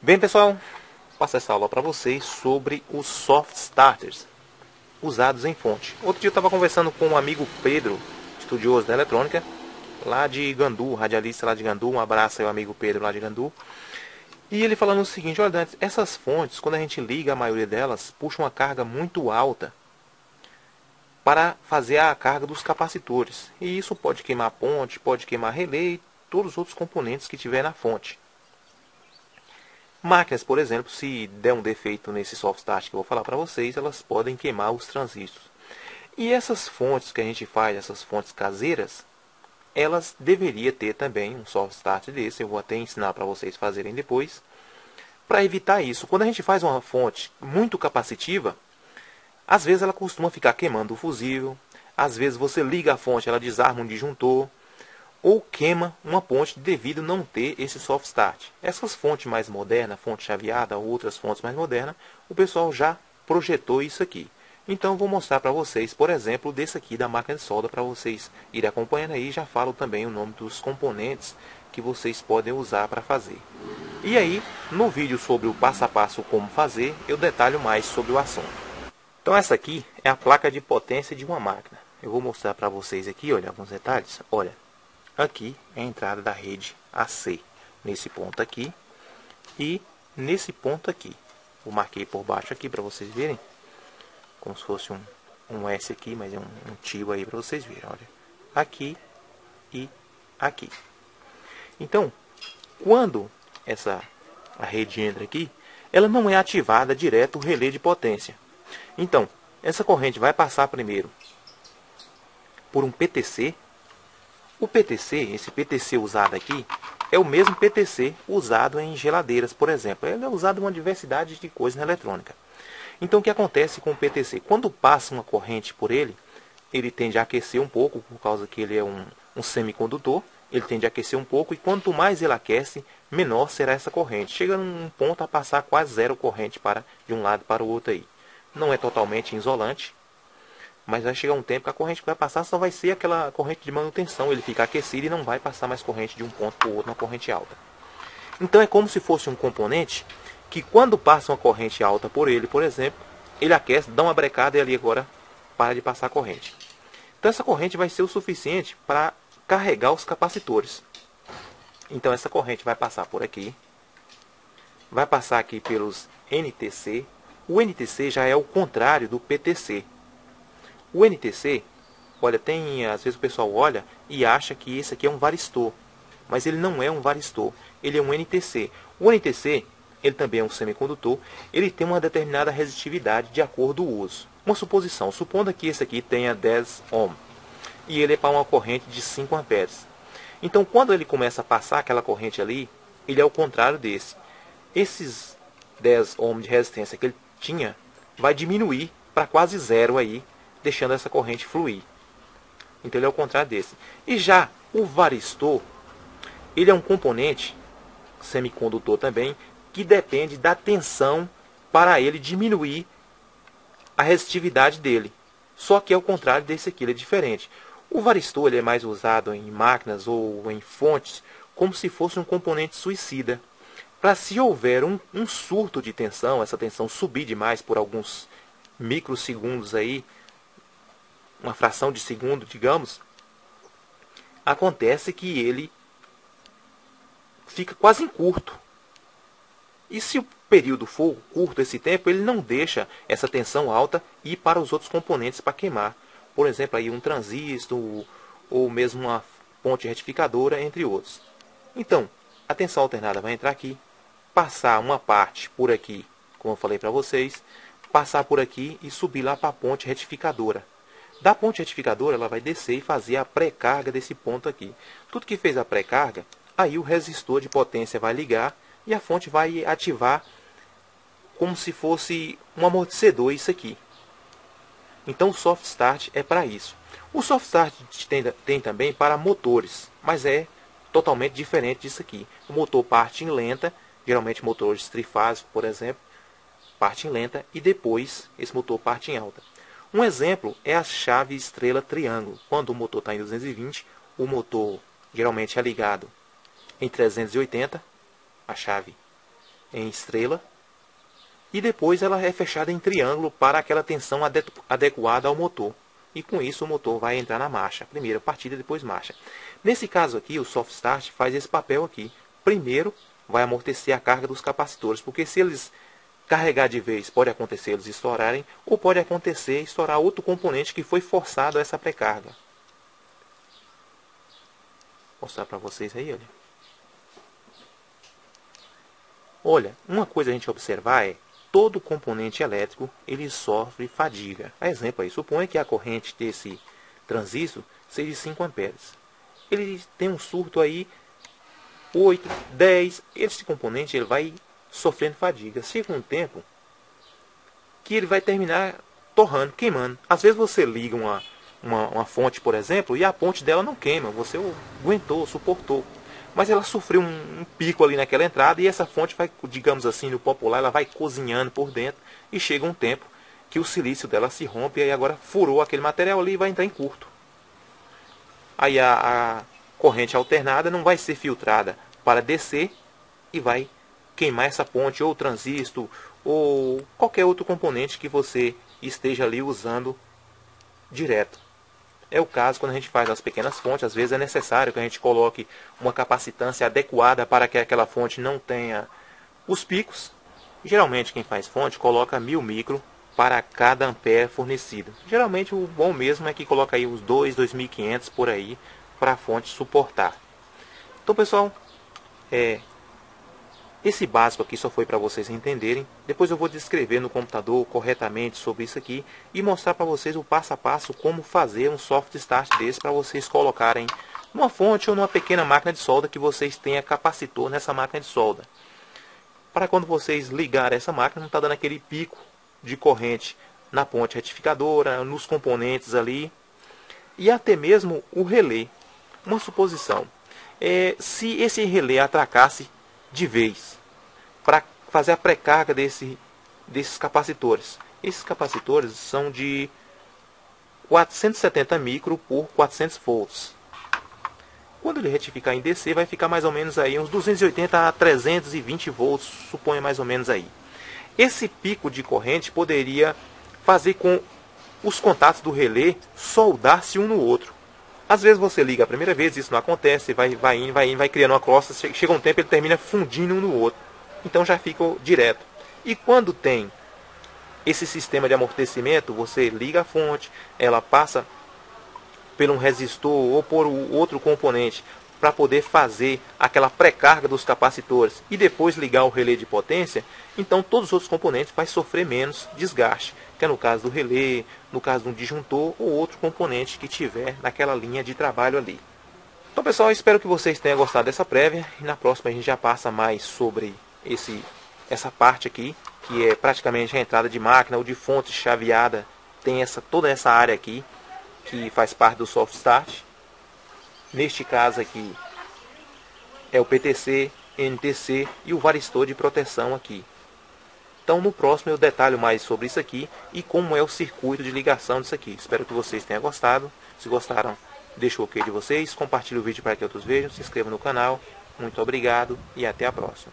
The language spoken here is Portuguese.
Bem, pessoal, passo essa aula para vocês sobre os soft starters usados em fonte. Outro dia eu estava conversando com um amigo Pedro, estudioso da eletrônica, lá de Gandu, radialista lá de Gandu. Um abraço aí, ao amigo Pedro lá de Gandu. E ele falando o seguinte: olha, Dante, essas fontes, quando a gente liga, a maioria delas puxa uma carga muito alta para fazer a carga dos capacitores. E isso pode queimar a ponte, pode queimar relé e todos os outros componentes que tiver na fonte. Máquinas, por exemplo, se der um defeito nesse soft start que eu vou falar para vocês, elas podem queimar os transistores. E essas fontes que a gente faz, essas fontes caseiras, elas deveriam ter também um soft start desse. Eu vou até ensinar para vocês fazerem depois, para evitar isso. Quando a gente faz uma fonte muito capacitiva, às vezes ela costuma ficar queimando o fusível, às vezes você liga a fonte, ela desarma um disjuntor, ou queima uma ponte devido a não ter esse soft start. Essas fontes mais modernas, fonte chaveada ou outras fontes mais modernas, o pessoal já projetou isso aqui. Então vou mostrar para vocês, por exemplo, desse aqui da máquina de solda, para vocês irem acompanhando aí. Já falo também o nome dos componentes que vocês podem usar para fazer. E aí, no vídeo sobre o passo a passo como fazer, eu detalho mais sobre o assunto. Então essa aqui é a placa de potência de uma máquina. Eu vou mostrar para vocês aqui, olha, alguns detalhes. Olha, aqui é a entrada da rede AC, nesse ponto aqui e nesse ponto aqui. Eu marquei por baixo aqui para vocês verem, como se fosse um S aqui, mas é um tio aí para vocês verem. Olha, aqui e aqui. Então, quando a rede entra aqui, ela não é ativada direto o relé de potência. Então, essa corrente vai passar primeiro por um PTC. O PTC, esse PTC usado aqui, é o mesmo PTC usado em geladeiras, por exemplo. Ele é usado em uma diversidade de coisas na eletrônica. Então, o que acontece com o PTC? Quando passa uma corrente por ele, ele tende a aquecer um pouco, por causa que ele é um semicondutor. Ele tende a aquecer um pouco, e quanto mais ele aquece, menor será essa corrente. Chega num ponto a passar quase zero corrente de um lado para o outro aí. Não é totalmente isolante, mas vai chegar um tempo que a corrente que vai passar só vai ser aquela corrente de manutenção. Ele fica aquecido e não vai passar mais corrente de um ponto para o outro, uma corrente alta. Então é como se fosse um componente que, quando passa uma corrente alta por ele, por exemplo, ele aquece, dá uma brecada e ali agora para de passar a corrente. Então essa corrente vai ser o suficiente para carregar os capacitores. Então essa corrente vai passar por aqui, vai passar aqui pelos NTC. O NTC já é o contrário do PTC. O NTC, olha, às vezes o pessoal olha e acha que esse aqui é um varistor, mas ele não é um varistor, ele é um NTC. O NTC, ele também é um semicondutor, ele tem uma determinada resistividade de acordo com o uso. Uma suposição, supondo que esse aqui tenha 10 ohm e ele é para uma corrente de 5 amperes. Então, quando ele começa a passar aquela corrente ali, ele é o contrário desse. Esses 10 ohm de resistência que ele tinha, vai diminuir para quase zero aí, deixando essa corrente fluir. Então ele é o contrário desse. E já o varistor, ele é um componente semicondutor também, que depende da tensão para ele diminuir a resistividade dele. Só que é o contrário desse aqui, ele é diferente. O varistor ele é mais usado em máquinas ou em fontes como se fosse um componente suicida. Para, se houver um surto de tensão, essa tensão subir demais por alguns microsegundos aí, uma fração de segundo, digamos, acontece que ele fica quase em curto. E se o período for curto, esse tempo, ele não deixa essa tensão alta ir para os outros componentes para queimar. Por exemplo, aí um transistor ou mesmo uma ponte retificadora, entre outros. Então, a tensão alternada vai entrar aqui, passar uma parte por aqui, como eu falei para vocês, passar por aqui e subir lá para a ponte retificadora. Da ponte retificadora, ela vai descer e fazer a pré-carga desse ponto aqui. Tudo que fez a pré-carga, aí o resistor de potência vai ligar e a fonte vai ativar como se fosse um amortecedor isso aqui. Então o soft start é para isso. O soft start tem também para motores, mas é totalmente diferente disso aqui. O motor parte em lenta, geralmente motores trifásicos, por exemplo, parte em lenta e depois esse motor parte em alta. Um exemplo é a chave estrela triângulo. Quando o motor está em 220, o motor geralmente é ligado em 380, a chave em estrela. E depois ela é fechada em triângulo para aquela tensão adequada ao motor. E com isso o motor vai entrar na marcha. Primeiro partida, depois marcha. Nesse caso aqui, o soft start faz esse papel aqui. Primeiro vai amortecer a carga dos capacitores, porque se eles carregar de vez, pode acontecer eles estourarem, ou pode acontecer estourar outro componente que foi forçado a essa pré-carga. Vou mostrar para vocês aí, olha. Olha, uma coisa a gente observar é todo componente elétrico ele sofre fadiga. A exemplo aí, suponha que a corrente desse transistor seja de 5 amperes. Ele tem um surto aí 8, 10, esse componente ele vai sofrendo fadiga. Chega um tempo que ele vai terminar torrando, queimando. Às vezes você liga uma fonte, por exemplo, e a ponte dela não queima. Você aguentou, suportou. Mas ela sofreu um pico ali naquela entrada e essa fonte vai, digamos assim, no popular, ela vai cozinhando por dentro e chega um tempo que o silício dela se rompe e aí agora furou aquele material ali e vai entrar em curto. Aí a corrente alternada não vai ser filtrada para descer e vai queimar essa ponte ou transistor ou qualquer outro componente que você esteja ali usando direto. É o caso quando a gente faz as pequenas fontes, às vezes é necessário que a gente coloque uma capacitância adequada para que aquela fonte não tenha os picos. Geralmente quem faz fonte coloca 1000 micro para cada ampere fornecido. Geralmente o bom mesmo é que coloca aí os 2500 por aí para a fonte suportar. Então pessoal, esse básico aqui só foi para vocês entenderem. Depois eu vou descrever no computador corretamente sobre isso aqui e mostrar para vocês o passo a passo como fazer um soft start desse para vocês colocarem numa fonte ou numa pequena máquina de solda que vocês tenham capacitor nessa máquina de solda. Para quando vocês ligarem essa máquina não está dando aquele pico de corrente na ponte retificadora, nos componentes ali e até mesmo o relé. Uma suposição, se esse relé atracasse de vez para fazer a pré-carga desses capacitores. Esses capacitores são de 470 micro por 400 volts. Quando ele retificar em DC, vai ficar mais ou menos aí uns 280 a 320 volts, suponha mais ou menos aí. Esse pico de corrente poderia fazer com os contatos do relé soldar-se um no outro. Às vezes você liga a primeira vez, isso não acontece, vai indo, vai criando uma crosta, chega um tempo ele termina fundindo um no outro. Então já fica direto. E quando tem esse sistema de amortecimento, você liga a fonte, ela passa por um resistor ou por outro componente para poder fazer aquela pré-carga dos capacitores e depois ligar o relé de potência, então todos os outros componentes vão sofrer menos desgaste, que é no caso do relé, no caso de um disjuntor ou outro componente que tiver naquela linha de trabalho ali. Então pessoal, espero que vocês tenham gostado dessa prévia e na próxima a gente já passa mais sobre essa parte aqui, que é praticamente a entrada de máquina ou de fonte chaveada, tem toda essa área aqui que faz parte do soft start. Neste caso aqui é o PTC, NTC e o varistor de proteção aqui. Então no próximo eu detalho mais sobre isso aqui e como é o circuito de ligação disso aqui. Espero que vocês tenham gostado. Se gostaram, deixa o ok de vocês, compartilhe o vídeo para que outros vejam, se inscreva no canal. Muito obrigado e até a próxima.